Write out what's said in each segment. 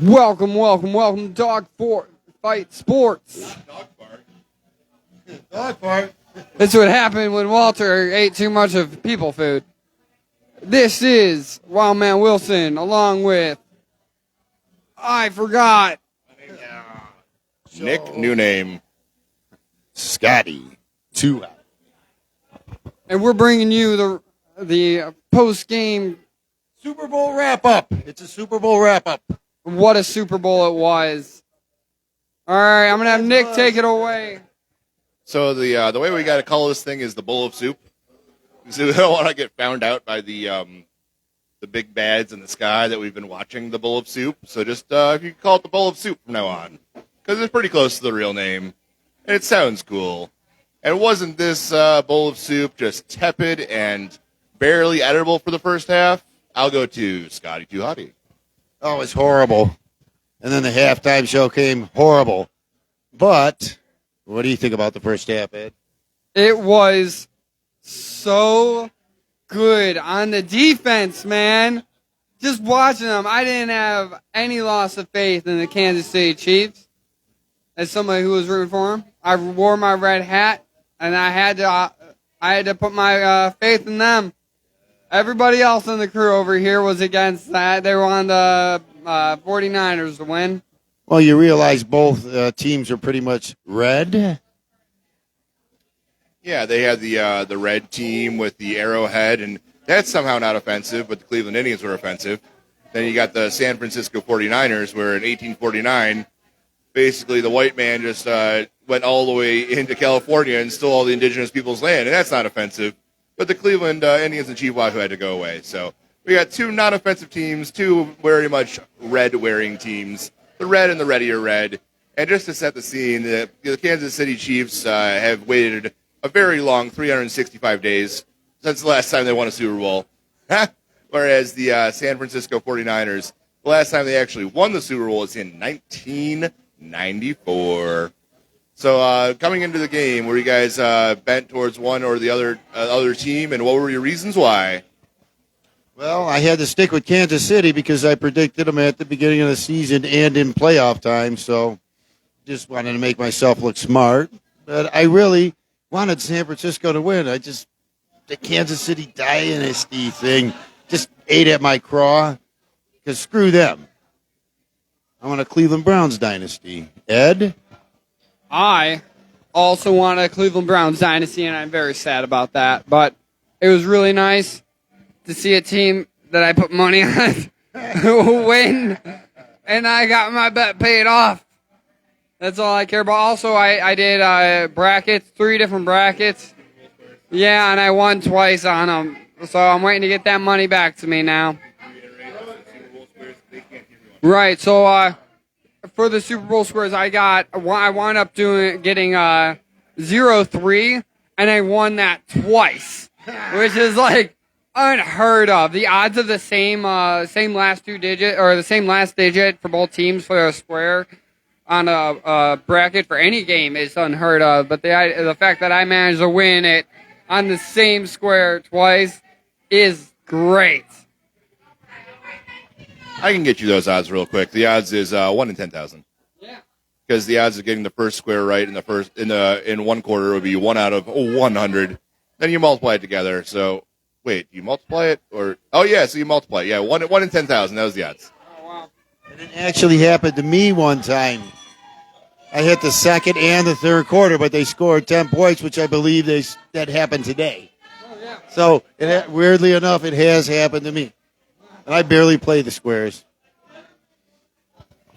Welcome to Fight Sports. Dog fart. That's what happened when Walter ate too much of people food. This is Wildman Wilson, along with I forgot. Nick Newname. Scotty. Two. And we're bringing you the post game. Super Bowl wrap up. It's a Super Bowl wrap up. What a Super Bowl it was! All right, I'm gonna have Nick take it away. So the way we got to call this thing is the bowl of soup. So we don't want to get found out by the big bads in the sky that we've been watching the bowl of soup. So just if you can call it the bowl of soup from now on, because it's pretty close to the real name, and it sounds cool. And wasn't this bowl of soup just tepid and barely edible for the first half? I'll go to Scotty Too Hottie. Oh, it was horrible. And then the halftime show came horrible. But what do you think about the first half, Ed? It was so good on the defense, man. Just watching them, I didn't have any loss of faith in the Kansas City Chiefs. As somebody who was rooting for them, I wore my red hat, and I had to put my faith in them. Everybody else in the crew over here was against that. They were on the 49ers to win. Well, you realize both teams are pretty much red. Yeah, they had the red team with the arrowhead, and that's somehow not offensive, but the Cleveland Indians were offensive. Then you got the San Francisco 49ers, where in 1849, basically the white man just went all the way into California and stole all the indigenous people's land, and that's not offensive. But the Cleveland Indians and Chief Wahoo had to go away. So we got two non-offensive teams, two very much red-wearing teams, the red and the readier red. And just to set the scene, the Kansas City Chiefs have waited a very long 365 days since the last time they won a Super Bowl. Whereas the San Francisco 49ers, the last time they actually won the Super Bowl was in 1994. So coming into the game, were you guys bent towards one or the other team, and what were your reasons why? Well, I had to stick with Kansas City because I predicted them at the beginning of the season and in playoff time, so just wanted to make myself look smart. But I really wanted San Francisco to win. The Kansas City dynasty thing just ate at my craw because screw them. I want a Cleveland Browns dynasty. Ed? I also want a Cleveland Browns dynasty, and I'm very sad about that. But it was really nice to see a team that I put money on win, and I got my bet paid off. That's all I care about. Also, I did brackets, 3 different brackets. Yeah, and I won twice on them. So I'm waiting to get that money back to me now. Right, so for the Super Bowl squares, I wound up getting 0-3, and I won that twice, which is like unheard of. The odds of the same last digit for both teams for a square on a bracket for any game is unheard of. But the fact that I managed to win it on the same square twice is great. I can get you those odds real quick. The odds is 1 in 10,000. Yeah. Because the odds of getting the first square right in one quarter would be 1 out of 100. Then you multiply it together. So wait, you multiply it or so you multiply it. Yeah, 1 in 10,000. That was the odds. Oh wow. And it actually happened to me one time. I hit the second and the third quarter, but they scored 10 points, which I believe that happened today. Oh yeah. So weirdly enough, it has happened to me. And I barely play the squares.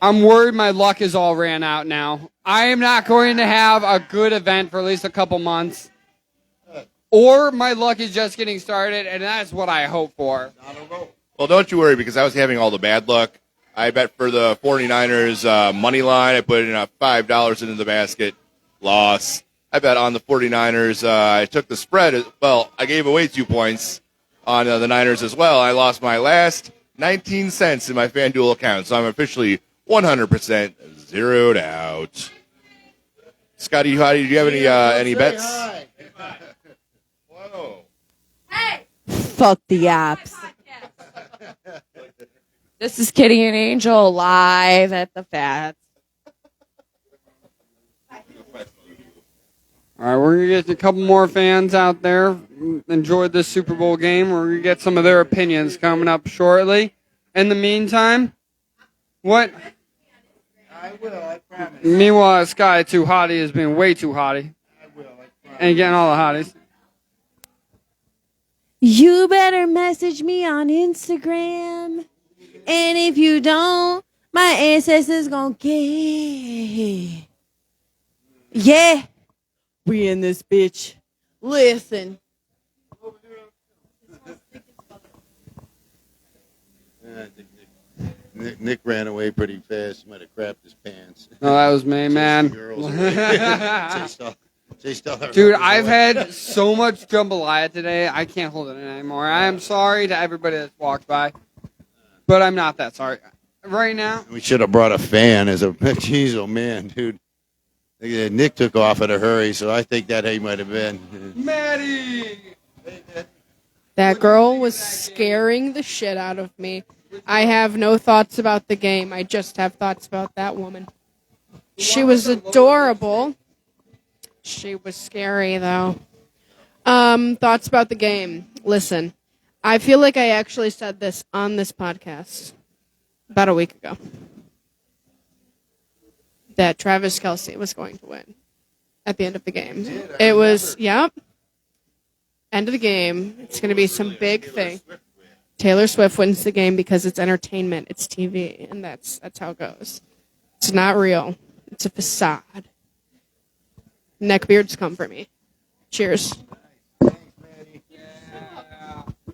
I'm worried my luck is all ran out now. I am not going to have a good event for at least a couple months. Or my luck is just getting started, and that's what I hope for. Well, don't you worry, because I was having all the bad luck. I bet for the 49ers money line, I put in $5 into the basket. Loss. I bet on the 49ers. I took the spread. Well, I gave away 2 points on the Niners as well. I lost my last 19 cents in my FanDuel account, so I'm officially 100% zeroed out. Scotty, do you have any bets? Whoa. Fuck the apps. This is Kitty and Angel live at the Fats. All right, we're going to get a couple more fans out there. Enjoyed this Super Bowl game. We're going to get some of their opinions coming up shortly. In the meantime, what? I will, I promise. Meanwhile, Sky Too Hottie has been way too hottie. I will, I promise. And getting all the hotties. You better message me on Instagram. And if you don't, my ancestors gonna get. Yeah. We in this bitch. Listen. Nick ran away pretty fast. He might have crapped his pants. No, that was me, man. Dude, I've had so much jambalaya today, I can't hold it in anymore. I am sorry to everybody that's walked by, but I'm not that sorry. Right now, We should have brought a fan as a. Jeez, oh man, dude. Nick took off in a hurry, so I think that he might have been. Maddie! That girl was scaring the shit out of me. I have no thoughts about the game. I just have thoughts about that woman. She was adorable. She was scary, though. Thoughts about the game. Listen, I feel like I actually said this on this podcast about a week ago. That Travis Kelce was going to win at the end of the game. It was, yep. End of the game. It's going to be some big thing. Taylor Swift wins the game because it's entertainment. It's TV, and that's how it goes. It's not real. It's a facade. Neckbeards come for me. Cheers. All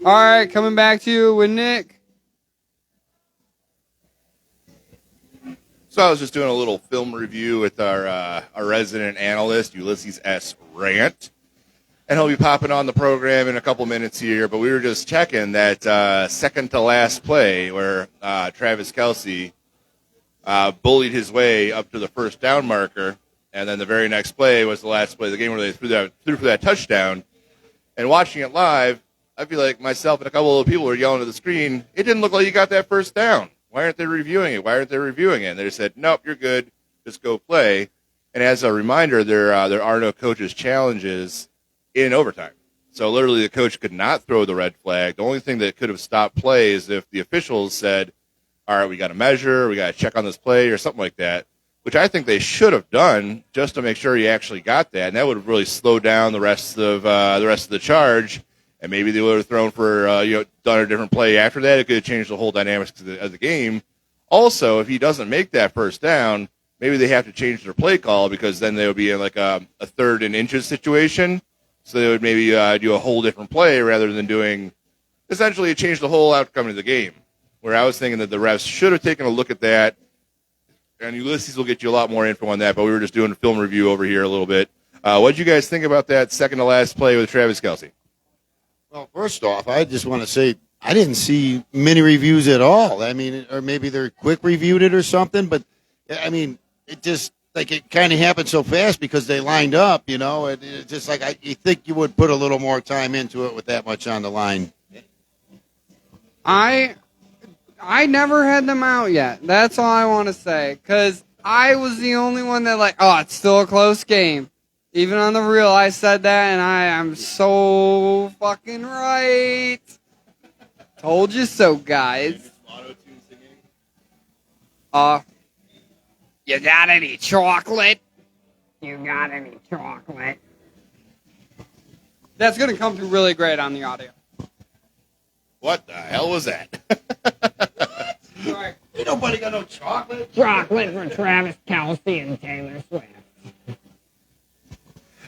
right, coming back to you with Nick. So I was just doing a little film review with our resident analyst, Ulysses S Rant. And he'll be popping on the program in a couple minutes here, but we were just checking that second to last play where Travis Kelce bullied his way up to the first down marker, and then the very next play was the last play of the game where they threw for that touchdown. And watching it live, I feel like myself and a couple of people were yelling at the screen, it didn't look like you got that first down. Why aren't they reviewing it? And they said, nope, you're good. Just go play. And as a reminder, there are no coaches' challenges in overtime. So literally the coach could not throw the red flag. The only thing that could have stopped play is if the officials said, all right, we got to measure, we got to check on this play or something like that, which I think they should have done just to make sure he actually got that. And that would have really slowed down the rest of the charge. And maybe they would have thrown for, done a different play after that. It could have changed the whole dynamics of the game. Also, if he doesn't make that first down, maybe they have to change their play call because then they would be in like a third and inches situation. So they would maybe do a whole different play rather than doing essentially change the whole outcome of the game. Where I was thinking that the refs should have taken a look at that. And Ulysses will get you a lot more info on that, but we were just doing a film review over here a little bit. What did you guys think about that second to last play with Travis Kelce? Well, first off, I just want to say I didn't see many reviews at all. I mean, or maybe they're quick reviewed it or something, but I mean, it just like it kind of happened so fast because they lined up, you know. It's just like you think you would put a little more time into it with that much on the line. I never had them out yet. That's all I want to say. Because I was the only one that it's still a close game. Even on the reel, I said that, and I am so fucking right. Told you so, guys. You got any chocolate? You got any chocolate? That's going to come through really great on the audio. What the hell was that? Sorry. Ain't nobody got no chocolate. Chocolate for Travis Kelce and Taylor Swift.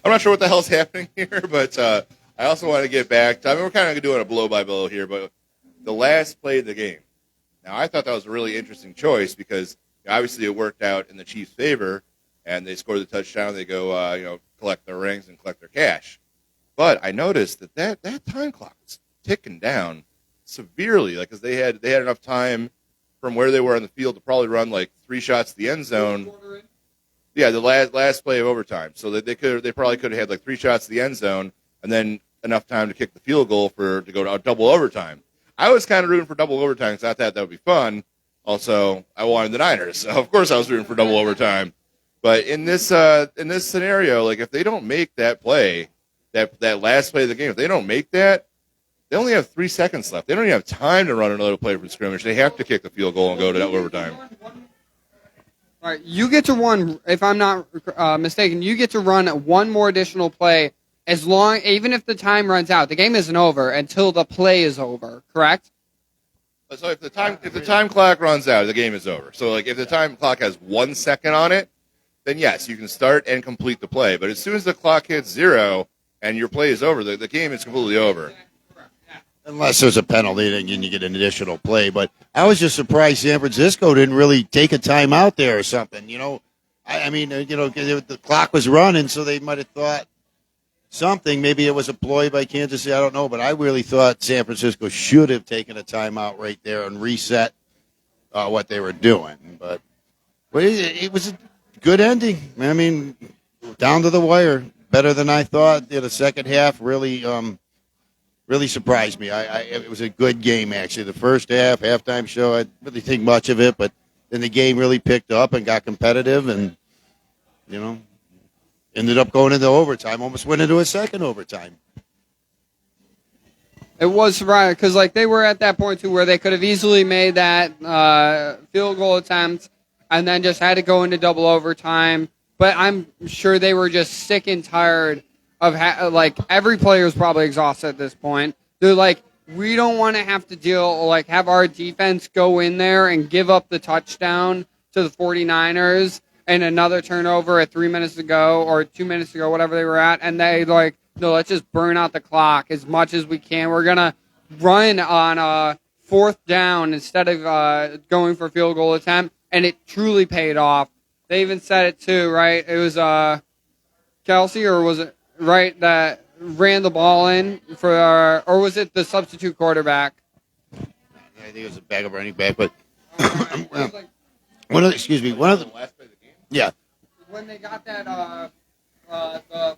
I'm not sure what the hell's happening here, but I also want to get back to, we're kind of doing a blow-by-blow here, but the last play of the game. Now, I thought that was a really interesting choice because obviously it worked out in the Chiefs' favor, and they scored the touchdown. They go, collect their rings and collect their cash. But I noticed that time clock was ticking down severely, because they had enough time from where they were on the field to probably run 3 shots to the end zone. Yeah, the last play of overtime. So that they probably could have had 3 shots to the end zone and then enough time to kick the field goal to go to double overtime. I was kind of rooting for double overtime because I thought that would be fun. Also, I wanted the Niners, so of course I was rooting for double overtime. But in this scenario, like if they don't make that play, that last play of the game, if they don't make that, they only have 3 seconds left. They don't even have time to run another play from scrimmage. They have to kick the field goal and go to double overtime. All right, you get to run, if I'm not mistaken, you get to run one more additional play even if the time runs out. The game isn't over until the play is over, correct? So if the time clock runs out, the game is over. So like if the time clock has 1 second on it, then yes, you can start and complete the play. But as soon as the clock hits 0 and your play is over, the game is completely over. Unless there's a penalty, then you get an additional play. But I was just surprised San Francisco didn't really take a timeout there or something. I mean, the clock was running, so they might have thought something. Maybe it was a ploy by Kansas City. I don't know. But I really thought San Francisco should have taken a timeout right there and reset what they were doing. But it was a good ending. I mean, down to the wire. Better than I thought. The second half really surprised me. It was a good game, actually. The first halftime show, I didn't really think much of it, but then the game really picked up and got competitive and, ended up going into overtime, almost went into a second overtime. It was surprising because, they were at that point, too, where they could have easily made that field goal attempt and then just had to go into double overtime. But I'm sure they were just sick and tired of every player is probably exhausted at this point. They're like, we don't want to have to have our defense go in there and give up the touchdown to the 49ers and another turnover at 3 minutes ago or 2 minutes ago, whatever they were at. And they no, let's just burn out the clock as much as we can. We're going to run on a 4th down instead of going for a field goal attempt. And it truly paid off. They even said it too, right? It was Kelce, or was it right that ran the ball in for, or was it the substitute quarterback? I think it was a backup running back, but one of the yeah. When they got that the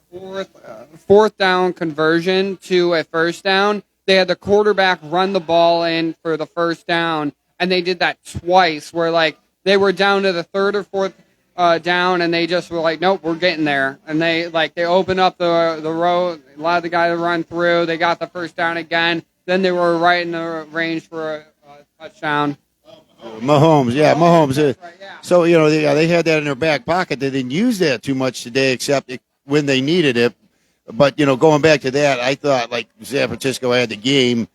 fourth down conversion to a first down, they had the quarterback run the ball in for the first down, and they did that twice where they were down to the 3rd or 4th down, and they just were like, nope, we're getting there. And they opened up the road, allowed the guy to run through. They got the first down again. Then they were right in the range for a touchdown. Mahomes. Right, yeah. So, they had that in their back pocket. They didn't use that too much today except when they needed it. But, going back to that, I thought, San Francisco had the game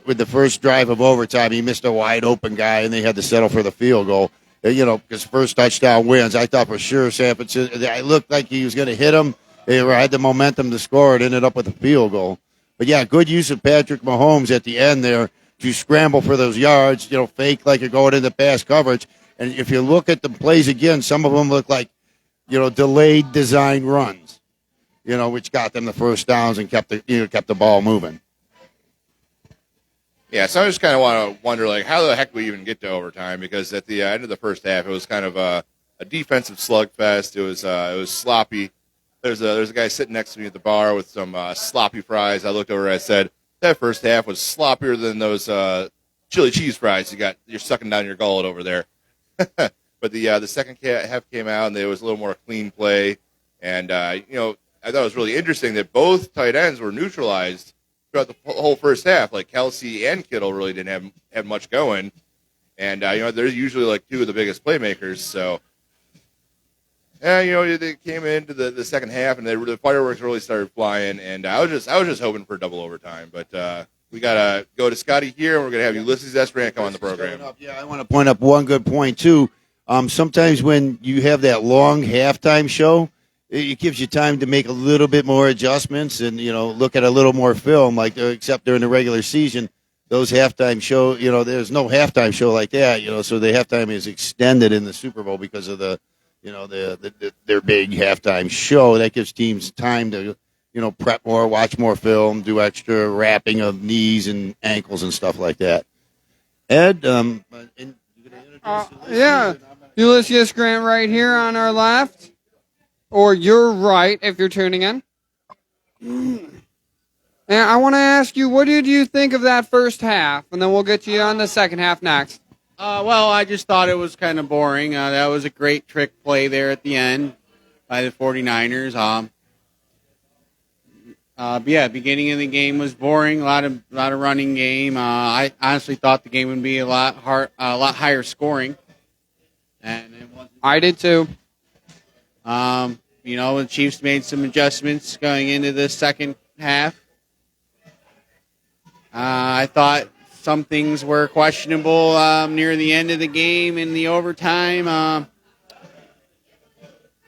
with the first drive of overtime. He missed a wide-open guy, and they had to settle for the field goal. Because first touchdown wins. I thought for sure San Francisco, it looked like he was going to hit him. They had the momentum to score. It ended up with a field goal. But, yeah, good use of Patrick Mahomes at the end there to scramble for those yards, fake like you're going into pass coverage. And if you look at the plays again, some of them look like, delayed design runs, which got them the first downs and kept the ball moving. Yeah, so I just kind of want to wonder, how the heck we even get to overtime? Because at the end of the first half, it was kind of a defensive slugfest. It was sloppy. There's a guy sitting next to me at the bar with some sloppy fries. I looked over and I said, that first half was sloppier than those chili cheese fries you're sucking down your gullet over there. But the second half came out, and there was a little more clean play. And, I thought it was really interesting that both tight ends were neutralized throughout the whole first half. Kelce and Kittle really didn't have much going. And, they're usually two of the biggest playmakers. So, they came into the second half, and the fireworks really started flying. And I was just hoping for double overtime. But we got to go to Scotty here, and we're going to have Ulysses S Rant come on the program. Yeah, I want to point up one good point, too. Sometimes when you have that long halftime show, it gives you time to make a little bit more adjustments and, look at a little more film, except during the regular season. Those halftime show, there's no halftime show like that, so the halftime is extended in the Super Bowl because of their big halftime show. That gives teams time to, prep more, watch more film, do extra wrapping of knees and ankles and stuff like that. Ed, yeah, Ulysses Grant right here on our left. Or you're right if you're tuning in. And I want to ask you, what did you think of that first half? And then we'll get to you on the second half next. Well, I just thought it was kind of boring. That was a great trick play there at the end by the 49ers. But yeah, beginning of the game was boring. A lot of running game. I honestly thought the game would be a lot higher scoring, and it wasn't. I did too. The Chiefs made some adjustments going into the second half. I thought some things were questionable near the end of the game in the overtime.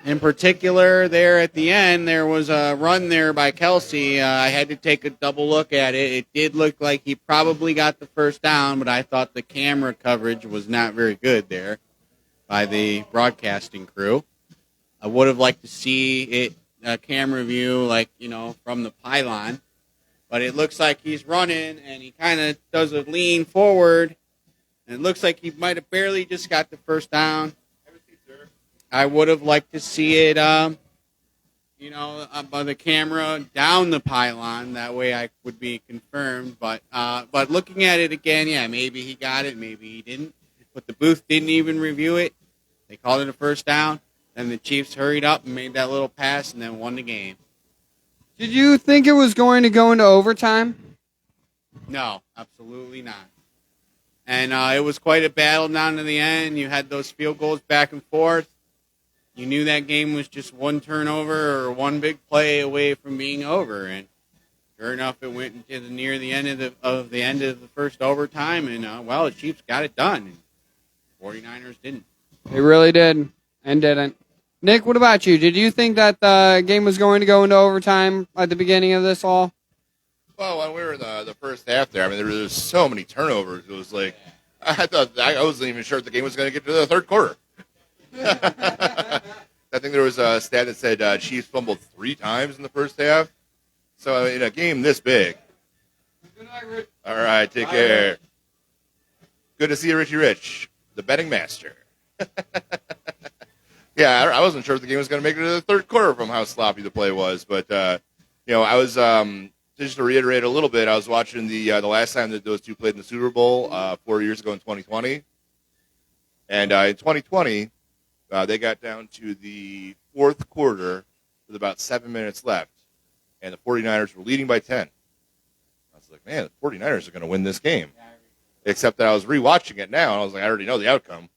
In particular, there at the end, there was a run there by Kelce. I had to take a double look at it. It did look like he probably got the first down, but I thought the camera coverage was not very good there by the broadcasting crew. I would have liked to see it camera view, from the pylon. But it looks like he's running, and he kind of does a lean forward. And it looks like he might have barely just got the first down. I would have liked to see it, by the camera down the pylon. That way I would be confirmed. But looking at it again, yeah, maybe he got it, maybe he didn't. But the booth didn't even review it. They called it a first down. Then the Chiefs hurried up and made that little pass and then won the game. Did you think it was going to go into overtime? No, absolutely not. And it was quite a battle down to the end. You had those field goals back and forth. You knew that game was just one turnover or one big play away from being over. And sure enough, it went into near the end of the first overtime. And, the Chiefs got it done. And 49ers didn't. They really did and didn't. Nick, what about you? Did you think that the game was going to go into overtime at the beginning of this all? Well, when we were in the first half there, I mean, there was so many turnovers. It was like, I wasn't even sure if the game was going to get to the third quarter. I think there was a stat that said Chiefs fumbled 3 times in the first half. So in a game this big. All right, take care. Good to see you, Richie Rich, the betting master. Yeah, I wasn't sure if the game was going to make it to the third quarter from how sloppy the play was. But, I was, just to reiterate a little bit, I was watching the last time that those two played in the Super Bowl 4 years ago in 2020. And in 2020, they got down to the fourth quarter with about 7 minutes left. And the 49ers were leading by 10. I was like, man, the 49ers are going to win this game. Except that I was rewatching it now, and I was like, I already know the outcome.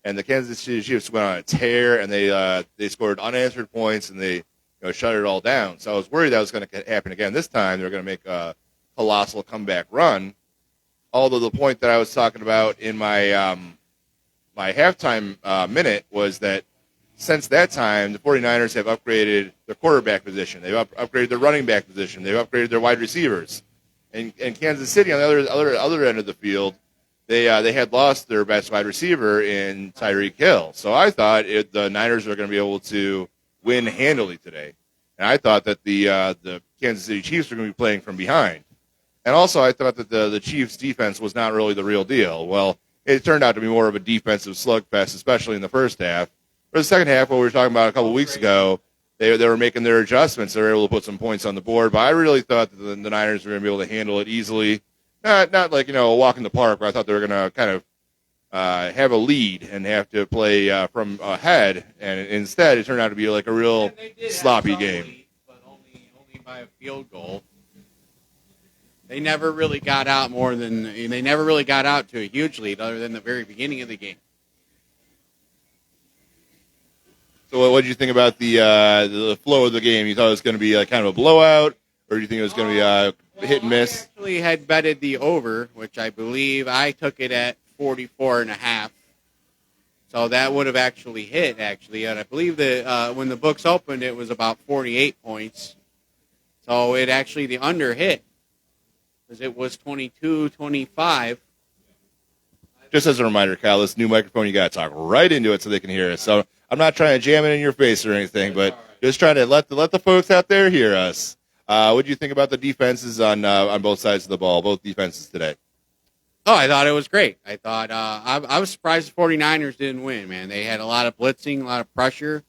And the Kansas City Chiefs went on a tear, and they scored unanswered points, and they shut it all down. So I was worried that was going to happen again this time. They were going to make a colossal comeback run. Although the point that I was talking about in my my halftime minute was that since that time, the 49ers have upgraded their quarterback position. They've upgraded their running back position. They've upgraded their wide receivers. And Kansas City, on the other end of the field, they had lost their best wide receiver in Tyreek Hill. So I thought the Niners were going to be able to win handily today. And I thought that the Kansas City Chiefs were going to be playing from behind. And also I thought that the Chiefs' defense was not really the real deal. Well, it turned out to be more of a defensive slugfest, especially in the first half. For the second half, what we were talking about a couple weeks ago, they were making their adjustments. They were able to put some points on the board. But I really thought that the Niners were going to be able to handle it easily. Not like, a walk in the park, but I thought they were going to kind of have a lead and have to play from ahead. And instead, it turned out to be like a real sloppy game. Lead, but only by a field goal. They never really got out to a huge lead other than the very beginning of the game. So what did you think about the flow of the game? You thought it was going to be kind of a blowout, or do you think it was going to be hit and miss? I actually had betted the over, which I believe I took it at 44.5. So that would have actually hit, and I believe that when the books opened, it was about 48 points. So the under hit, because it was 22-25. Just as a reminder, Kyle, this new microphone, you got to talk right into it so they can hear us. So I'm not trying to jam it in your face or anything, but just trying to let the folks out there hear us. What do you think about the defenses on both sides of the ball, both defenses today? Oh, I thought it was great. I thought I was surprised the 49ers didn't win, man. They had a lot of blitzing, a lot of pressure.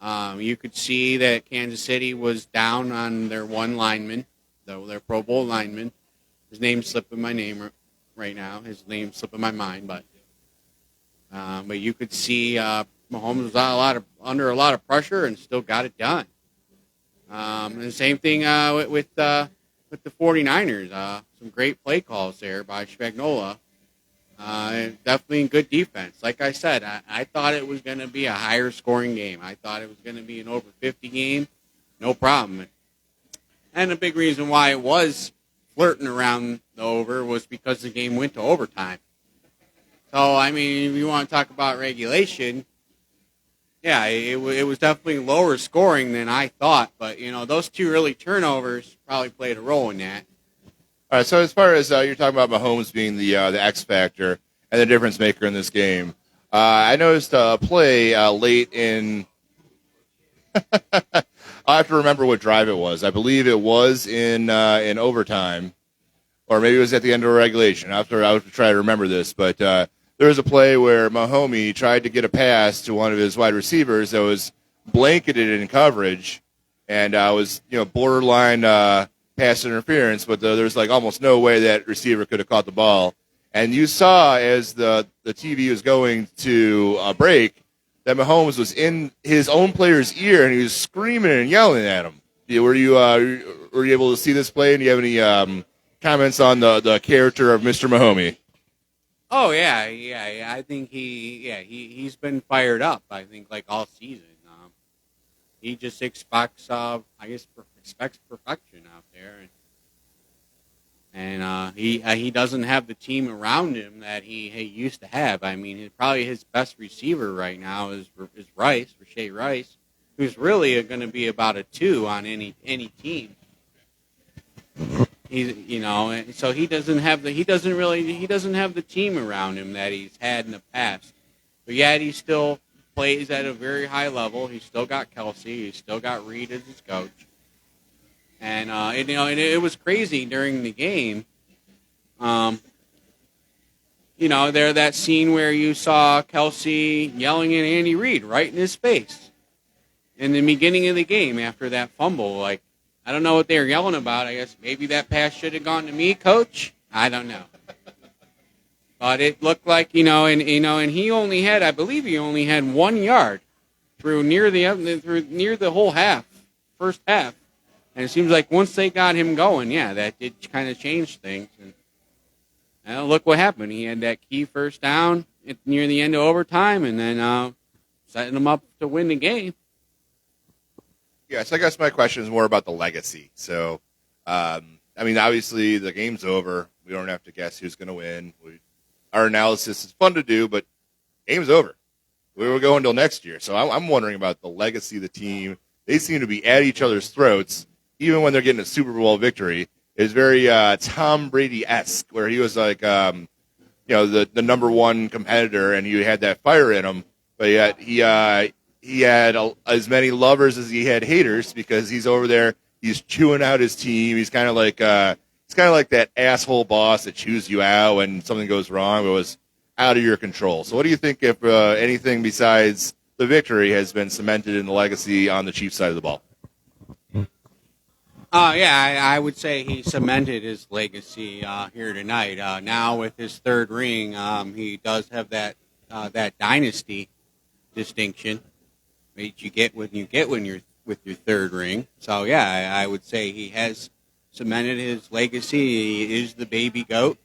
You could see that Kansas City was down on their one lineman, their Pro Bowl lineman. His name's slipping my right now. His name's slipping my mind, but you could see Mahomes was under a lot of pressure and still got it done. And the same thing with the 49ers. Some great play calls there by Spagnuolo. Definitely good defense. Like I said, I thought it was going to be a higher scoring game. I thought it was going to be an over 50 game. No problem. And the big reason why it was flirting around the over was because the game went to overtime. So, I mean, if you want to talk about regulation, yeah, it was definitely lower scoring than I thought. But, those two early turnovers probably played a role in that. All right, so as far as you're talking about Mahomes being the X factor and the difference maker in this game, I noticed a play late in. I have to remember what drive it was. I believe it was in overtime, or maybe it was at the end of regulation. I have to try to remember this, but there was a play where Mahomes tried to get a pass to one of his wide receivers that was blanketed in coverage, and was borderline pass interference, but there was like almost no way that receiver could have caught the ball. And you saw as the TV was going to break that Mahomes was in his own player's ear and he was screaming and yelling at him. Were you able to see this play? And do you have any comments on the character of Mr. Mahomes? Oh yeah. I think he's been fired up. I think like all season. He just expects expects perfection out there, and he doesn't have the team around him that he used to have. I mean, probably his best receiver right now is Rashee Rice, who's really going to be about a 2 on any team. So he doesn't have the team around him that he's had in the past. But yet he still plays at a very high level. He's still got Kelce. He's still got Reed as his coach. And it was crazy during the game. That scene where you saw Kelce yelling at Andy Reid right in his face in the beginning of the game after that fumble. Like, I don't know what they were yelling about. I guess maybe that pass should have gone to me, coach. I don't know. But it looked like, and he only had, I believe he only had 1 yard through near the whole first half. And it seems like once they got him going, that did kind of change things. And look what happened. He had that key first down near the end of overtime, and then setting them up to win the game. Yes, I guess my question is more about the legacy. So, obviously the game's over. We don't have to guess who's going to win. Our analysis is fun to do, but game's over. We will go until next year. So I'm wondering about the legacy of the team. They seem to be at each other's throats, even when they're getting a Super Bowl victory. It's very Tom Brady-esque, where he was like, the number one competitor, and he had that fire in him. But yet he had as many lovers as he had haters, because he's over there. He's chewing out his team. He's kind of like that asshole boss that chews you out when something goes wrong. It was out of your control. So what do you think if anything besides the victory has been cemented in the legacy on the Chiefs side of the ball? I would say he cemented his legacy here tonight. Now with his third ring, he does have that dynasty distinction that you get when you're with your third ring. So I would say he has cemented his legacy. He is the baby goat,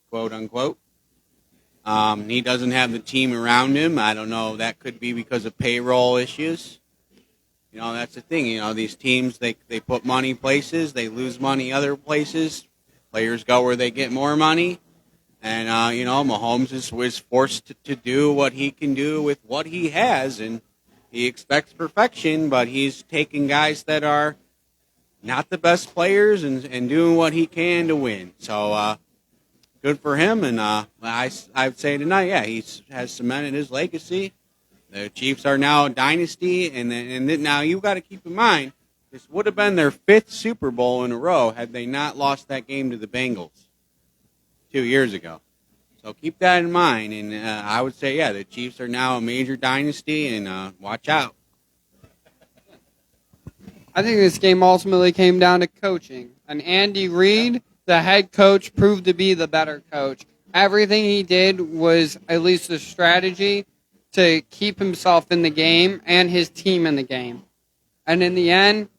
quote unquote. He doesn't have the team around him. I don't know. That could be because of payroll issues. That's the thing. These teams, they put money places, they lose money other places. Players go where they get more money. And, Mahomes was forced to do what he can do with what he has. And he expects perfection, but he's taking guys that are not the best players and doing what he can to win. So, good for him. And I'd say tonight, he has cemented his legacy. The Chiefs are now a dynasty, and now you've got to keep in mind, this would have been their 5th Super Bowl in a row had they not lost that game to the Bengals 2 years ago. So keep that in mind, and I would say, the Chiefs are now a major dynasty, and watch out. I think this game ultimately came down to coaching. And Andy Reid, the head coach, proved to be the better coach. everything he did was at least a strategy to keep himself in the game and his team in the game. And in the end,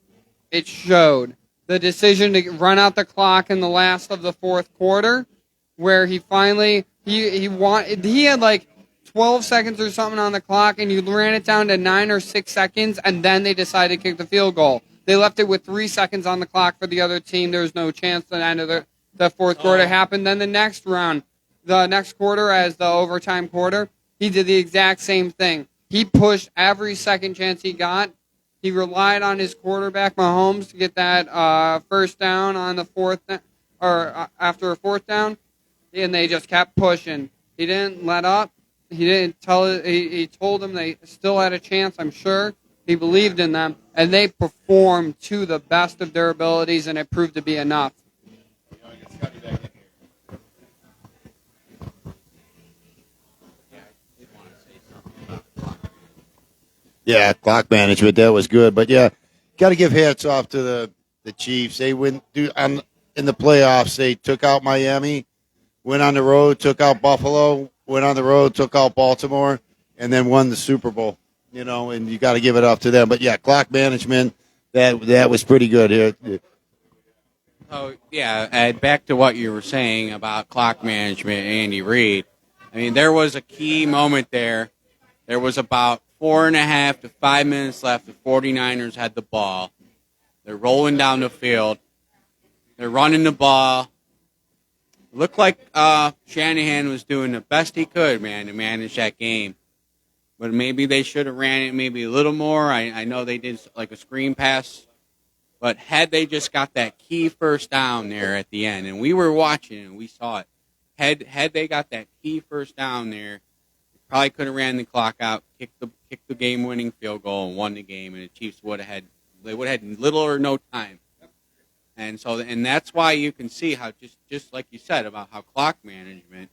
it showed. The decision to run out the clock in the last of the fourth quarter, where he finally he had like 12 seconds or something on the clock, and you ran it down to 9 or 6 seconds, and then they decided to kick the field goal. They left it with 3 seconds on the clock for the other team. There was no chance the end of the fourth quarter happened. Then the next round, the next quarter as the overtime quarter, he did the exact same thing. He pushed every second chance he got. He relied on his quarterback, Mahomes, to get that first down on the after a fourth down, and they just kept pushing. He didn't let up. He didn't tell it. He told them they still had a chance. I'm sure he believed in them, and they performed to the best of their abilities, and it proved to be enough. Yeah, clock management, that was good. But, yeah, got to give hats off to the Chiefs. They went in the playoffs. They took out Miami, went on the road, took out Buffalo, went on the road, took out Baltimore, and then won the Super Bowl. And you got to give it up to them. But, yeah, clock management, that was pretty good here. Oh, yeah, Ed, back to what you were saying about clock management and Andy Reid. I mean, there was a key moment there. There was about 4.5 to 5 minutes left. The 49ers had the ball. They're rolling down the field. They're running the ball. It looked like Shanahan was doing the best he could, man, to manage that game. But maybe they should have ran it maybe a little more. I know they did like a screen pass. But had they just got that key first down there at the end, and we were watching and we saw it, had they got that key first down there, probably could have ran the clock out, kicked the game-winning field goal, and won the game. And the Chiefs would have had little or no time. And that's why you can see how just like you said about how clock management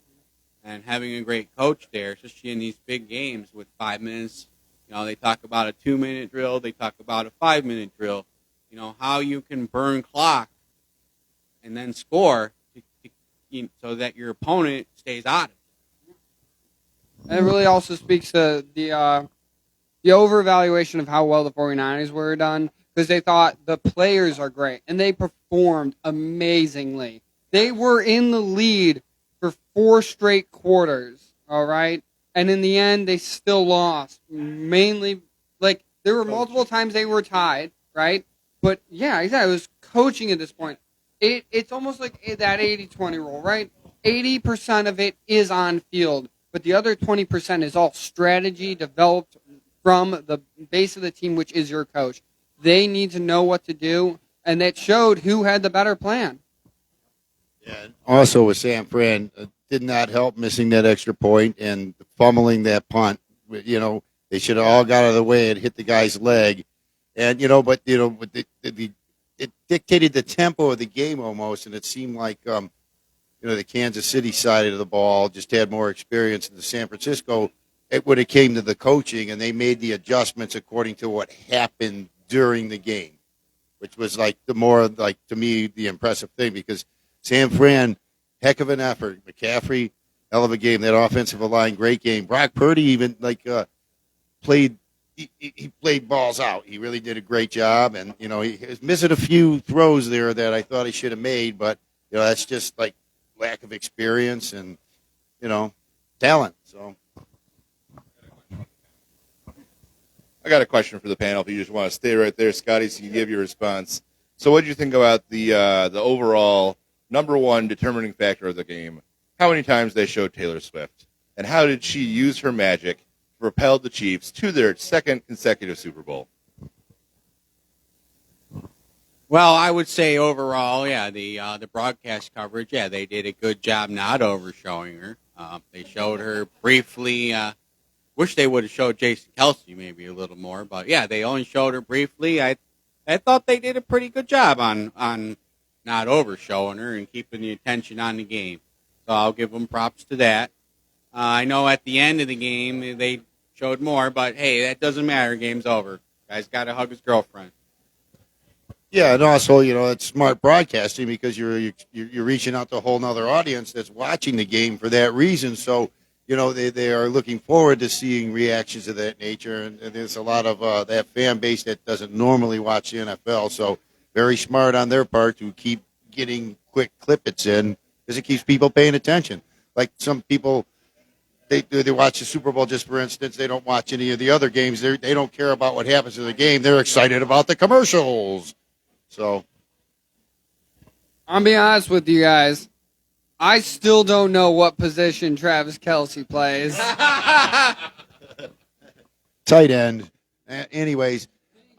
and having a great coach there, especially in these big games with 5 minutes. They talk about a 2-minute drill, they talk about a 5-minute drill. How you can burn clock and then score so that your opponent stays out of it. And it really also speaks to the overvaluation of how well the 49ers were done, because they thought the players are great, and they performed amazingly. They were in the lead for 4 straight quarters, all right? And in the end, they still lost. Mainly, there were multiple times they were tied, right? But, yeah, exactly. It was coaching at this point. It's almost like that 80-20 rule, right? 80% of it is on field, but the other 20% is all strategy developed from the base of the team, which is your coach. They need to know what to do, and that showed who had the better plan. Yeah. Also with San Fran, did not help missing that extra point and fumbling that punt. They should have all got out of the way and hit the guy's leg. And, it dictated the tempo of the game almost, and it seemed like, the Kansas City side of the ball just had more experience than the San Francisco. When it came to the coaching, and they made the adjustments according to what happened during the game, which was to me, the impressive thing, because San Fran, heck of an effort. McCaffrey, hell of a game. That offensive line, great game. Brock Purdy even played. He played balls out. He really did a great job, and he was missing a few throws there that I thought he should have made, but that's just lack of experience and talent. So. I got a question for the panel. If you just want to stay right there, Scotty, so you can give your response. So, what did you think about the overall number one determining factor of the game? How many times they showed Taylor Swift, and how did she use her magic to propel the Chiefs to their second consecutive Super Bowl? Well, I would say overall, yeah, the broadcast coverage, yeah, they did a good job not overshowing her. They showed her briefly. Wish they would have showed Jason Kelce maybe a little more, but yeah, they only showed her briefly. I thought they did a pretty good job on not overshowing her and keeping the attention on the game. So I'll give them props to that. I know at the end of the game they showed more, but hey, that doesn't matter. Game's over. Guy's got to hug his girlfriend. Yeah, and also, it's smart broadcasting because you're reaching out to a whole nother audience that's watching the game for that reason. So, they are looking forward to seeing reactions of that nature, and there's a lot of that fan base that doesn't normally watch the NFL. So, very smart on their part to keep getting quick clippets in because it keeps people paying attention. Like some people, they watch the Super Bowl just for instance. They don't watch any of the other games. They don't care about what happens in the game. They're excited about the commercials. So, I'll be honest with you guys. I still don't know what position Travis Kelce plays. tight end. Anyways,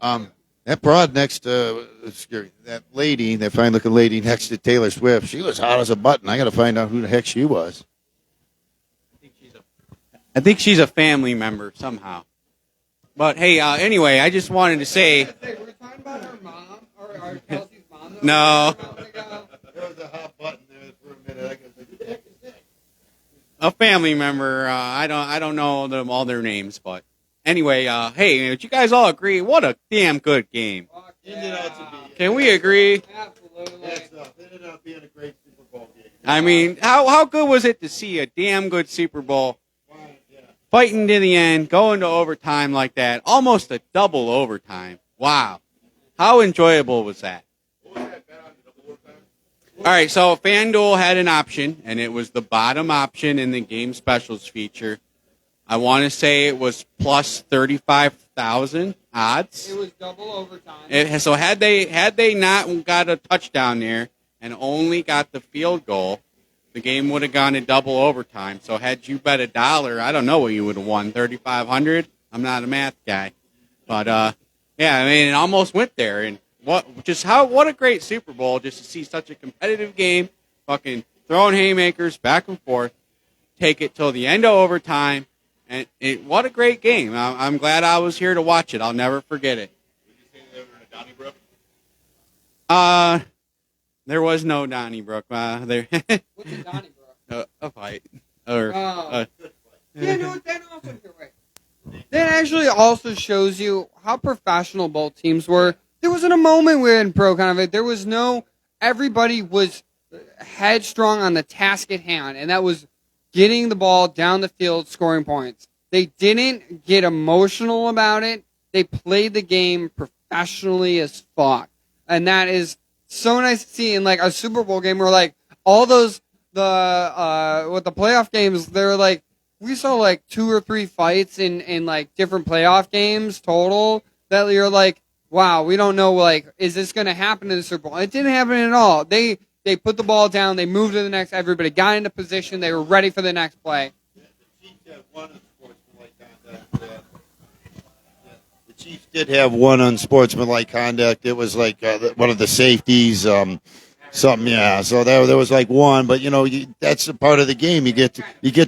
that broad next to that lady, that fine looking lady next to Taylor Swift, she was hot as a button. I got to find out who the heck she was. I think she's a family member somehow. But hey, anyway, I just wanted to say. We're talking about her mom or Kelsey's mom. No. There was a hot button there for a minute. A family member. I don't know them all their names, but anyway, hey, would you guys all agree? What a damn good game. Can we agree? Absolutely. It ended up being a great Super Bowl game. I mean, how good was it to see a damn good Super Bowl fighting to the end, going to overtime like that, almost a double overtime. Wow. How enjoyable was that? All right, so FanDuel had an option, and it was the bottom option in the game specials feature. I want to say it was plus 35,000 odds. It was double overtime. So had they not got a touchdown there and only got the field goal, the game would have gone to double overtime. So had you bet $1, I don't know what you would have won, 3,500. I'm not a math guy, but yeah, I mean, it almost went there. And what a great Super Bowl just to see such a competitive game, fucking throwing haymakers back and forth, take it till the end of overtime, and what a great game. I'm glad I was here to watch it. I'll never forget it. There was no Donnybrook. There. What's a Donnybrook? A fight. Or. Yeah, no, that also you're right. That actually also shows you how professional both teams were. There wasn't a moment where in pro kind of it. There was no. Everybody was headstrong on the task at hand, and that was getting the ball down the field, scoring points. They didn't get emotional about it. They played the game professionally as fuck, and that is so nice to see in like a Super Bowl game where like all those the playoff games, they're like we saw like 2 or 3 fights in like different playoff games total that you're like, wow, we don't know like is this going to happen in the Super Bowl? It didn't happen at all. They put the ball down, they moved to the next. Everybody got into position. They were ready for the next play. The Chiefs did have one unsportsmanlike conduct. It was like one of the safeties, something. Yeah, so there was like one, but that's a part of the game. You get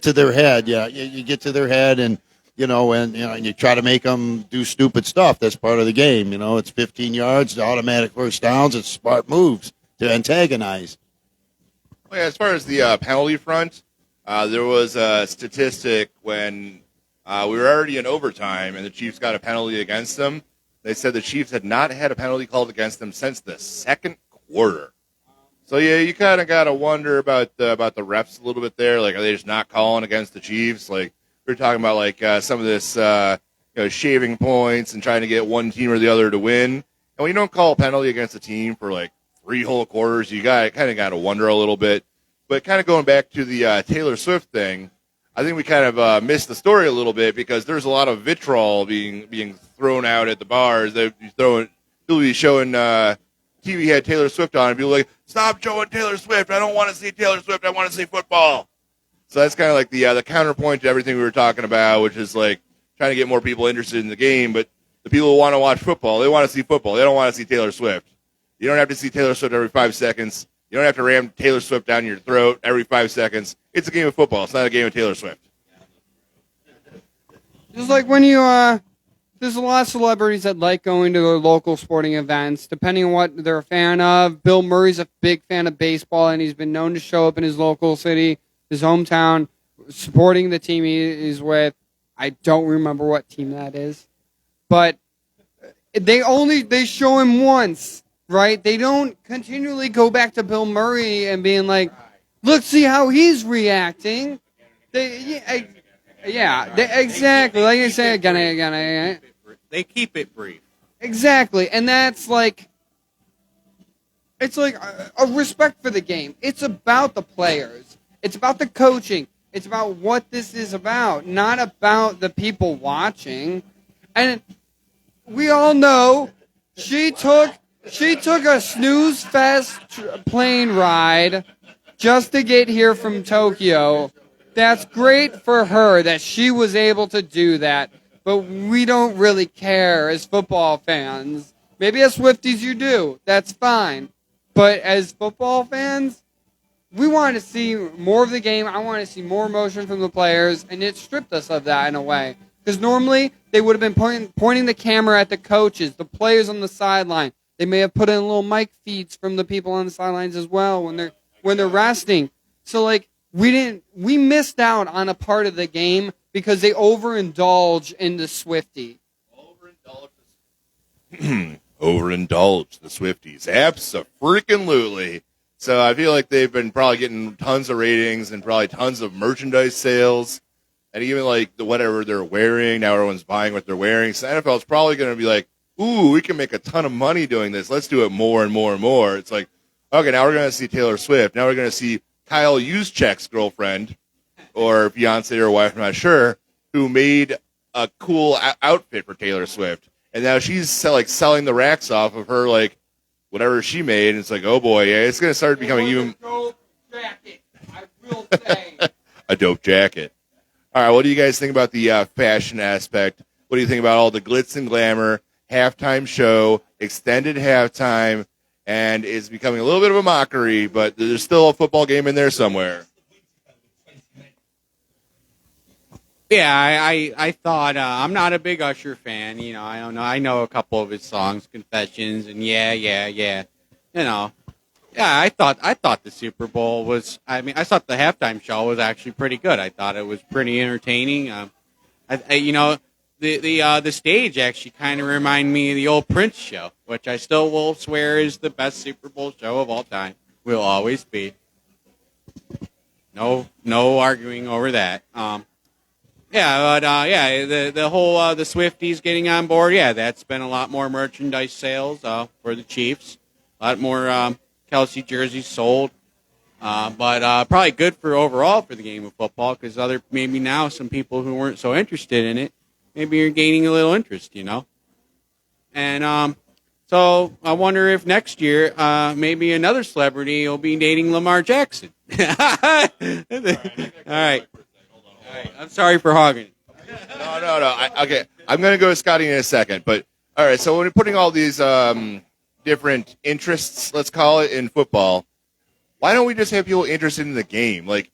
to their head. Yeah, you get to their head, and you try to make them do stupid stuff. That's part of the game. It's 15 yards, automatic first downs. It's smart moves to antagonize. Well, yeah, as far as the penalty front, there was a statistic when we were already in overtime and the Chiefs got a penalty against them. They said the Chiefs had not had a penalty called against them since the second quarter. So yeah, you kind of got to wonder about the refs a little bit there. Like, are they just not calling against the Chiefs? Like we were talking about, like some of this, shaving points and trying to get one team or the other to win. And when you don't call a penalty against a team for like 3 whole quarters, you kind of got to wonder a little bit. But kind of going back to the Taylor Swift thing, I think we kind of missed the story a little bit because there's a lot of vitriol being thrown out at the bars. People be showing TV had Taylor Swift on, and people like, stop showing Taylor Swift. I don't want to see Taylor Swift. I want to see football. So that's kind of like the counterpoint to everything we were talking about, which is like trying to get more people interested in the game. But the people who want to watch football, they want to see football. They don't want to see Taylor Swift. You don't have to see Taylor Swift every 5 seconds. You don't have to ram Taylor Swift down your throat every 5 seconds. It's a game of football. It's not a game of Taylor Swift. Just like when you, there's a lot of celebrities that like going to their local sporting events, depending on what they're a fan of. Bill Murray's a big fan of baseball, and he's been known to show up in his local city, his hometown, supporting the team he's with. I don't remember what team that is. But they show him once right? They don't continually go back to Bill Murray and being like, let's see how he's reacting. Exactly. Like I say again. They keep it brief. Exactly. And that's like, it's like a respect for the game. It's about the players. It's about the coaching. It's about what this is about, not about the people watching. And we all know she took a snooze fest plane ride just to get here from Tokyo. That's great for her that she was able to do that, but we don't really care as football fans. Maybe as Swifties you do. That's fine. But as football fans, we want to see more of the game. I want to see more emotion from the players, and it stripped us of that in a way. Because normally they would have been pointing the camera at the coaches, the players on the sideline. They may have put in little mic feeds from the people on the sidelines as well when they're resting. So like we missed out on a part of the game because they overindulge in the Swiftie. Overindulge the Swifties. Abso-freaking-lutely. So I feel like they've been probably getting tons of ratings and probably tons of merchandise sales. And even like the whatever they're wearing, now everyone's buying what they're wearing. So NFL is probably going to be like, ooh, we can make a ton of money doing this. Let's do it more and more and more. It's like, okay, now we're going to see Taylor Swift. Now we're going to see Kyle Juszczyk's girlfriend or fiance or wife, I'm not sure, who made a cool outfit for Taylor Swift. And now she's selling the racks off of her, like, whatever she made. And it's like, oh, boy, yeah, it's going to start becoming even... Dope jacket, I will say. A dope jacket. All right, what do you guys think about the fashion aspect? What do you think about all the glitz and glamour, halftime show, extended halftime, and it's becoming a little bit of a mockery, but there's still a football game in there somewhere. Yeah, I thought I'm not a big Usher fan. You know, I don't know. I know a couple of his songs, Confessions, and yeah. You know, yeah. I thought the Super Bowl was. I mean, I thought the halftime show was actually pretty good. I thought it was pretty entertaining. You know, the stage actually kind of reminded me of the old Prince show, which I still will swear is the best Super Bowl show of all time. Will always be. No arguing over that. Yeah, but the whole the Swifties getting on board. Yeah, that's been a lot more merchandise sales for the Chiefs. A lot more Kelce jerseys sold. But probably good for overall for the game of football because maybe now some people who weren't so interested in it, maybe you're gaining a little interest, you know. And so I wonder if next year maybe another celebrity will be dating Lamar Jackson. All right. I'm sorry for hogging. No. Okay, I'm going to go with Scotty in a second. But, all right, so when you're putting all these different interests, let's call it, in football, why don't we just have people interested in the game? Like,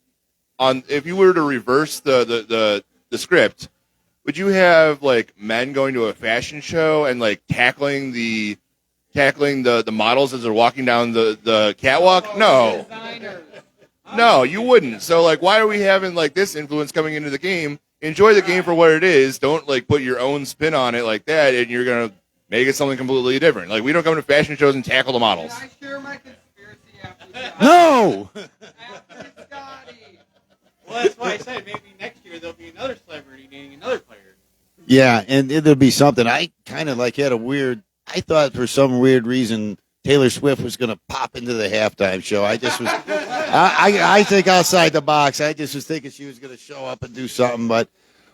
if you were to reverse the script, would you have, like, men going to a fashion show and, like, tackling the models as they're walking down the catwalk? No. No, you wouldn't. So, like, why are we having, like, this influence coming into the game? Enjoy the game for what it is. Don't, like, put your own spin on it like that, and you're going to make it something completely different. Like, we don't come to fashion shows and tackle the models. Can I share my conspiracy after No! After Scotty. Well, that's why I said maybe next year there'll be another celebrity dating another player. Yeah, and it'll be something. I kind of like had a weird. I thought for some weird reason Taylor Swift was going to pop into the halftime show. I just was. I think outside the box. I just was thinking she was going to show up and do something. But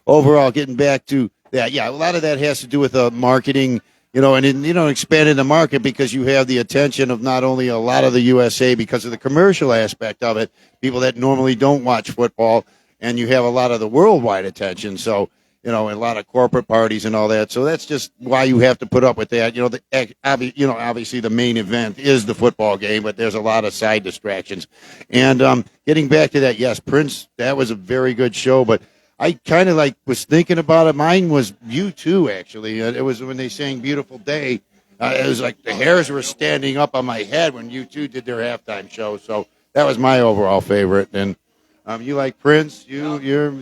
overall, getting back to that, yeah, a lot of that has to do with marketing. You know, and expanding the market because you have the attention of not only a lot of the USA because of the commercial aspect of it, people that normally don't watch football, and you have a lot of the worldwide attention. So, and a lot of corporate parties and all that. So that's just why you have to put up with that. Obviously the main event is the football game, but there's a lot of side distractions. And getting back to that, yes, Prince, that was a very good show, but I kind of was thinking about it. Mine was U2, actually. It was when they sang Beautiful Day. It was like the hairs were standing up on my head when U2 did their halftime show. So that was my overall favorite. And you like Prince? You're...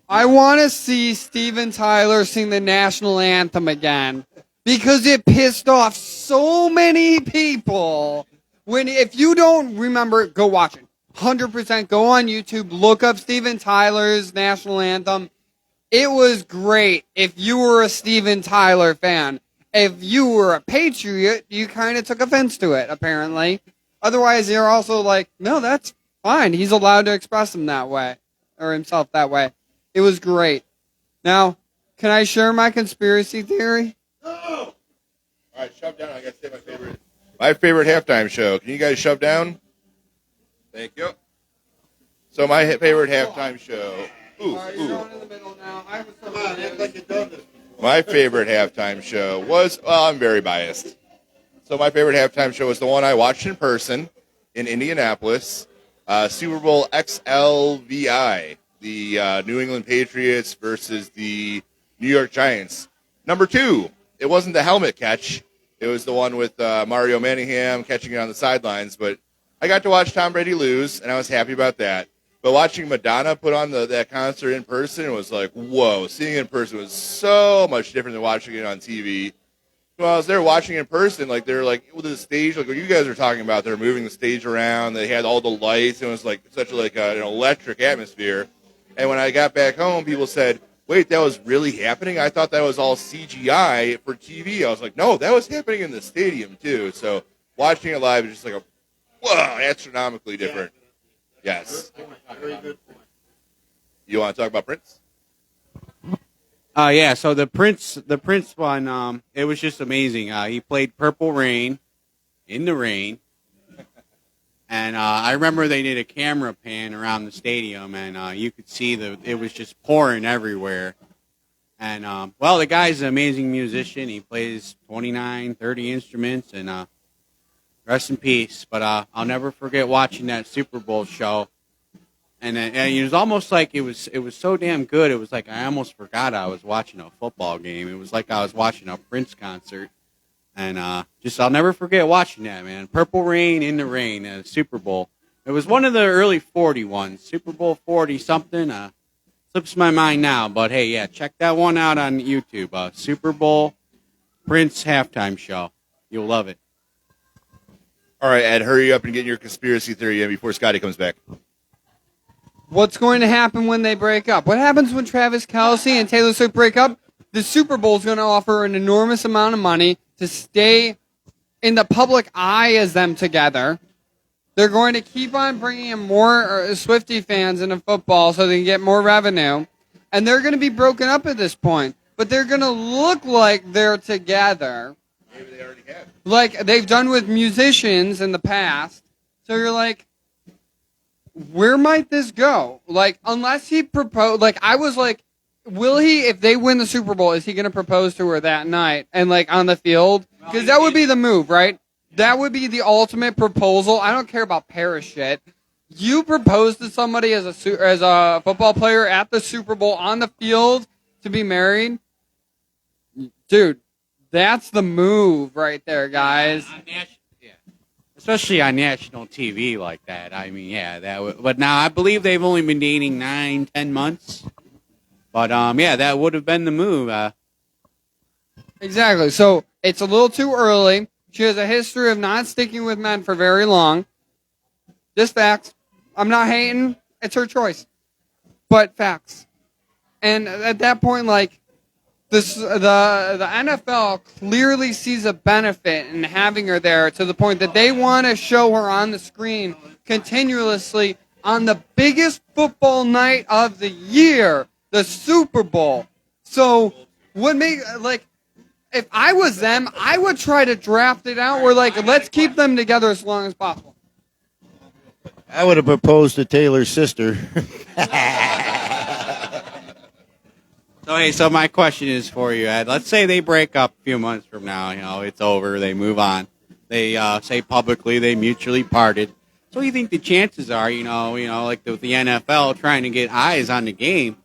I want to see Steven Tyler sing the national anthem again. because it pissed off so many people. If you don't remember, go watch it. 100% go on YouTube, look up Steven Tyler's national anthem. It was great if you were a Steven Tyler fan. If you were a patriot, you kind of took offense to it, apparently. Otherwise, you're also like, no, that's fine. He's allowed to express him that way, or himself that way. It was great. Now, can I share my conspiracy theory? All right, shove down. I got to say my favorite halftime show. Can you guys shove down? Thank you. So my favorite halftime show. My favorite halftime show was, well, I'm very biased. So my favorite halftime show was the one I watched in person in Indianapolis, Super Bowl XLVI, the New England Patriots versus the New York Giants. Number 2, it wasn't the helmet catch. It was the one with Mario Manningham catching it on the sidelines. But I got to watch Tom Brady lose, and I was happy about that. But watching Madonna put on that concert in person was like, whoa. Seeing it in person was so much different than watching it on TV. When I was there watching it in person, like they're like with the stage, like what you guys are talking about, they're moving the stage around. They had all the lights. And it was like such an electric atmosphere. And when I got back home, people said, wait, that was really happening? I thought that was all CGI for TV. I was like, no, that was happening in the stadium too. So watching it live is just like a, whoa, astronomically different. Yes. Very good point. You want to talk about Prince? Yeah, so the Prince one, it was just amazing. He played Purple Rain in the rain. And I remember they did a camera pan around the stadium, and you could see it was just pouring everywhere. And, well, the guy's an amazing musician. He plays 29, 30 instruments, and rest in peace. But I'll never forget watching that Super Bowl show. And it was almost like it was so damn good. It was like I almost forgot I was watching a football game. It was like I was watching a Prince concert. And I'll never forget watching that, man. Purple Rain in the Rain, Super Bowl. It was one of the early 40 ones, Super Bowl 40 something. Slips my mind now, but hey, yeah, check that one out on YouTube. Super Bowl Prince halftime show. You'll love it. All right, Ed, hurry up and get your conspiracy theory in before Scotty comes back. What's going to happen when they break up? What happens when Travis Kelce and Taylor Swift break up? The Super Bowl is going to offer an enormous amount of money to stay in the public eye as them together. They're going to keep on bringing in more Swiftie fans into football so they can get more revenue. And they're going to be broken up at this point. But they're going to look like they're together. Maybe they already have. Like they've done with musicians in the past. So you're like, where might this go? Like, unless he proposed, like, I was like, will he, if they win the Super Bowl, is he going to propose to her that night and, like, on the field? Because that would be the move, right? That would be the ultimate proposal. I don't care about Paris shit. You propose to somebody as a football player at the Super Bowl on the field to be married? Dude, that's the move right there, guys. Especially on national TV like that. I mean, yeah, that would. But now I believe they've only been dating 9-10 months. But yeah, that would have been the move. Exactly. So it's a little too early. She has a history of not sticking with men for very long. Just facts. I'm not hating. It's her choice. But facts. And at that point, like, the NFL clearly sees a benefit in having her there to the point that they want to show her on the screen continuously on the biggest football night of the year, the Super Bowl. So, if I was them, I would try to draft it out where, like, let's keep them together as long as possible. I would have proposed to Taylor's sister. So my question is for you, Ed. Let's say they break up a few months from now. You know, it's over. They move on. They say publicly they mutually parted. So what do you think the chances are? You know, like the NFL trying to get eyes on the game.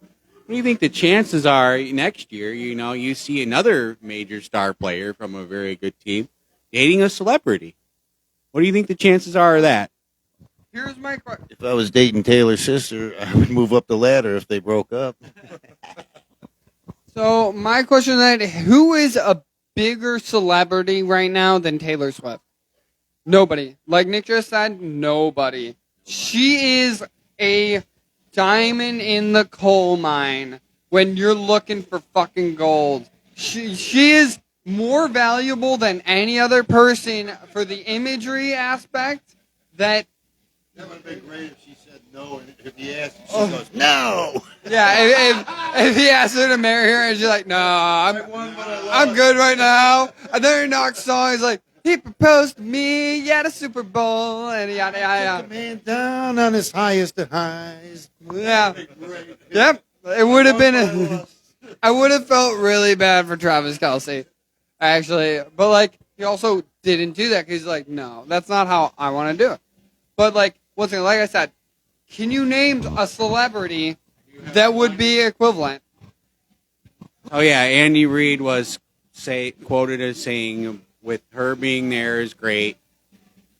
What do you think the chances are next year? You know, you see another major star player from a very good team dating a celebrity. What do you think the chances are of that? Here's my question. If I was dating Taylor's sister, I would move up the ladder if they broke up. So my question is, who is a bigger celebrity right now than Taylor Swift? Nobody. Like Nick just said, nobody. She is a diamond in the coal mine when you're looking for fucking gold. She is more valuable than any other person for the imagery aspect that. That would have been great if she said no, and if he asked, she goes, no! Yeah, if he asked her to marry her and she's like, no, I'm good right now. And then her next song is like, he proposed to me at a Super Bowl, and yada, yada, Took a man down on his highest of highs. Yeah. Yep. It would have been. I would have felt really bad for Travis Kelce, actually. But, like, he also didn't do that because he's like, no, that's not how I want to do it. But, like, once again, like I said, can you name a celebrity that would be equivalent? Oh yeah, Andy Reid was quoted as saying, "With her being there is great."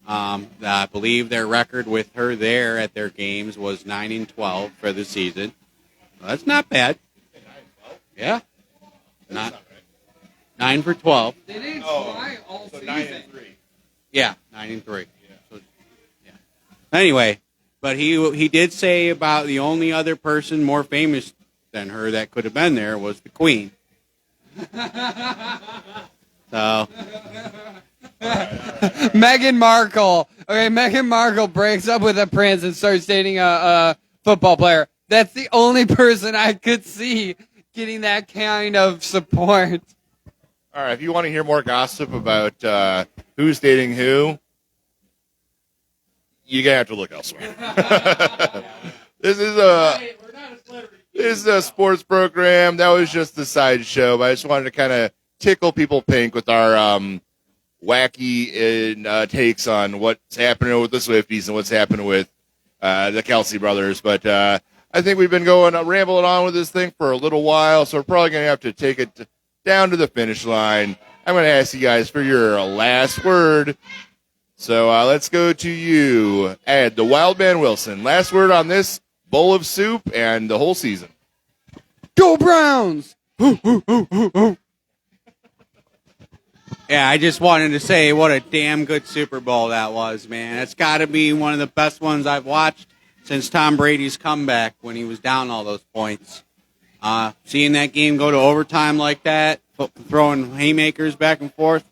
I believe their record with her there at their games was 9-12 for the season. Well, that's not bad. Yeah, not 9 for 12. They didn't try all season. 9-3. Yeah, 9-3. So, yeah. Anyway, but he did say about the only other person more famous than her that could have been there was the Queen. So Meghan Markle. Okay, Meghan Markle breaks up with a prince and starts dating a football player. That's the only person I could see getting that kind of support. All right, if you want to hear more gossip about who's dating who, you're going to have to look elsewhere. This is a sports program. That was just the sideshow, but I just wanted to kind of tickle people pink with our wacky takes on what's happening with the Swifties and what's happening with the Kelce brothers. But I think we've been rambling on with this thing for a little while, so we're probably going to have to take it down to the finish line. I'm going to ask you guys for your last word. So let's go to you, Ed, the Wild Man Wilson. Last word on this bowl of soup and the whole season. Go Browns! yeah, I just wanted to say what a damn good Super Bowl that was, man. It's got to be one of the best ones I've watched since Tom Brady's comeback when he was down all those points. Seeing that game go to overtime like that, throwing haymakers back and forth,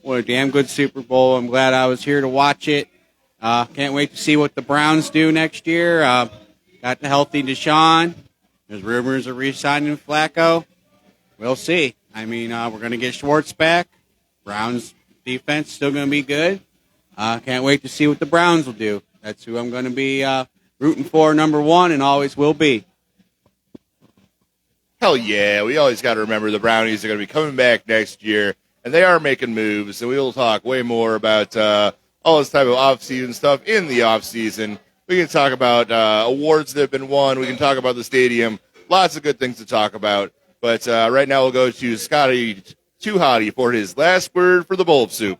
what a damn good Super Bowl. I'm glad I was here to watch it. Can't wait to see what the Browns do next year. Got the healthy Deshaun. There's rumors of re-signing Flacco. We'll see. I mean, we're going to get Schwartz back. Browns defense still going to be good. Can't wait to see what the Browns will do. That's who I'm going to be rooting for, number one, and always will be. Hell yeah. We always got to remember the Brownies are going to be coming back next year, and they are making moves, and we will talk way more about all this type of off-season stuff in the off-season. We can talk about awards that have been won. We can talk about the stadium. Lots of good things to talk about. But right now we'll go to Scotty Too Hottie for his last word for the bowl of soup.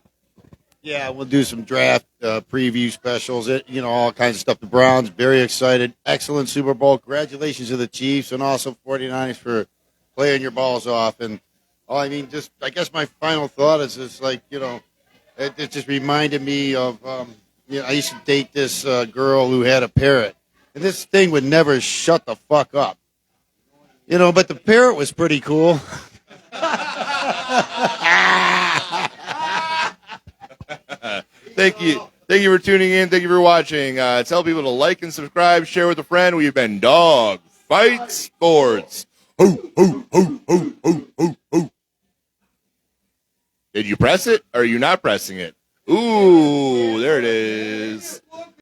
Yeah, we'll do some draft preview specials, all kinds of stuff. The Browns, very excited. Excellent Super Bowl. Congratulations to the Chiefs and also 49ers for playing your balls off. And, I guess my final thought is just it just reminded me of, I used to date this girl who had a parrot. And this thing would never shut the fuck up. But the parrot was pretty cool. Thank you. Thank you for tuning in. Thank you for watching. Tell people to like and subscribe. Share with a friend. We've been Dog Fight Sports. Ho, ho, ho, ho, ho, ho, ho. Did you press it or are you not pressing it? Ooh, there it is.